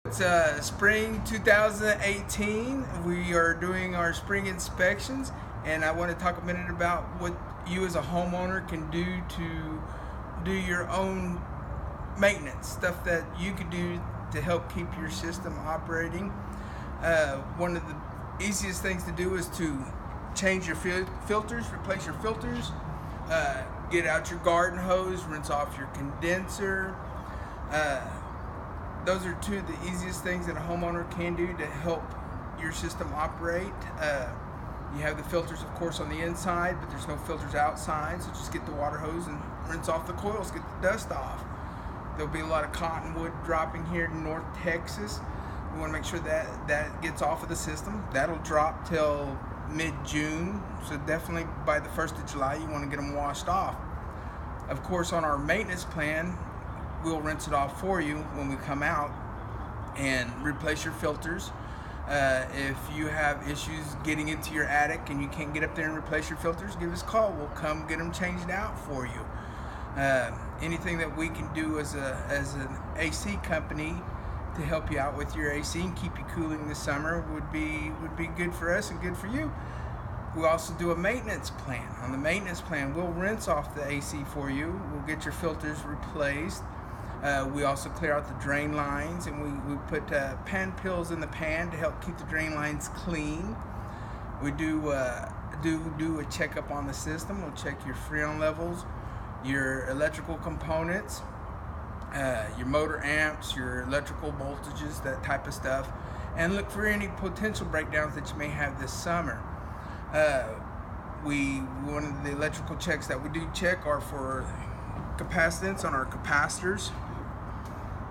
It's spring 2018. We are doing our spring inspections, and I want to talk a minute about what you as a homeowner can do to do your own maintenance, stuff that you could do to help keep your system operating. One of the easiest things to do is to change your filters, replace your filters, get out your garden hose, rinse off your condenser. Those are two of the easiest things that a homeowner can do to help your system operate. You have the filters, of course, on the inside, but there's no filters outside, so just get the water hose and rinse off the coils, get the dust off. There'll be a lot of cottonwood dropping here in North Texas. We want to make sure that that gets off of the system. That'll drop till mid-June, so definitely by the 1st of July you want to get them washed off. Of course, on our maintenance plan, we'll rinse it off for you when we come out and replace your filters. If you have issues getting into your attic and you can't get up there and replace your filters, give us a call. We'll come get them changed out for you. Anything that we can do as an AC company to help you out with your AC and keep you cooling this summer would be good for us and good for you. We also do a maintenance plan. On the maintenance plan, we'll rinse off the AC for you. We'll get your filters replaced. We also clear out the drain lines, and we put pan pills in the pan to help keep the drain lines clean. We do a checkup on the system. We'll check your freon levels, your electrical components, your motor amps, your electrical voltages, that type of stuff, and look for any potential breakdowns that you may have this summer. One of the electrical checks that we do check are for capacitance on our capacitors.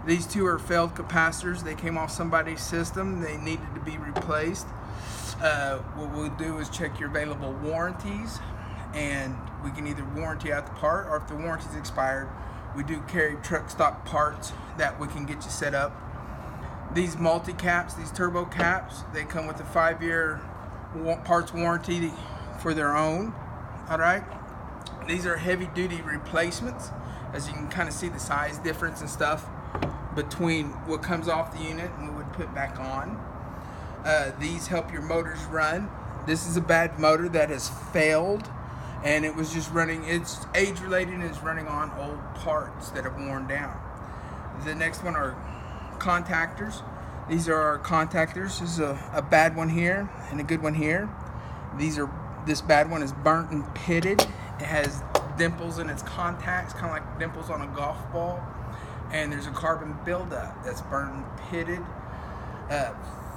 These two are failed capacitors. They came off somebody's system. They needed to be replaced. What we'll do is check your available warranties, and we can either warranty out the part, or if the warranty's expired, we do carry truck stock parts that we can get you set up. These multi-caps, these turbo caps, they come with a 5-year parts warranty for their own. All right. These are heavy-duty replacements. As you can kind of see the size difference and stuff between what comes off the unit and what we would put back on. These help your motors run. This is a bad motor that has failed, and it was just running, it's age-related and it's running on old parts that have worn down. The next one are contactors. These are our contactors. This is a bad one here and a good one here. This bad one is burnt and pitted. It has dimples in its contacts, kind of like dimples on a golf ball, and there's a carbon buildup that's burnt and pitted.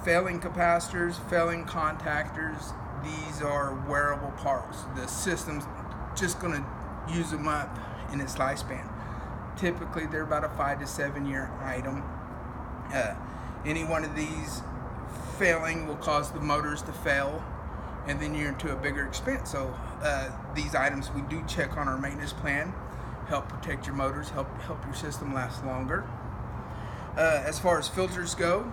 Failing capacitors, failing contactors, these are wearable parts. The system's just going to use them up in its lifespan. Typically, they're about a 5 to 7 year item. Any one of these failing will cause the motors to fail, and then you're into a bigger expense. So these items we do check on our maintenance plan, help protect your motors, help your system last longer. As far as filters go,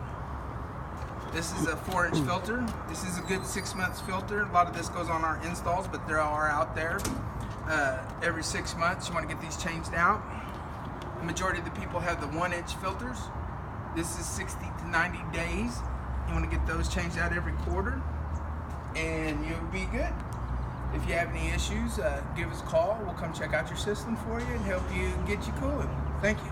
this is a 4-inch filter. This is a good 6 months filter. A lot of this goes on our installs, but there are out there. Every 6 months you want to get these changed out. The majority of the people have the 1-inch filters. This is 60 to 90 days. You want to get those changed out every quarter, and you'll be good. If you have any issues, give us a call. We'll come check out your system for you and help you get you cooling. Thank you.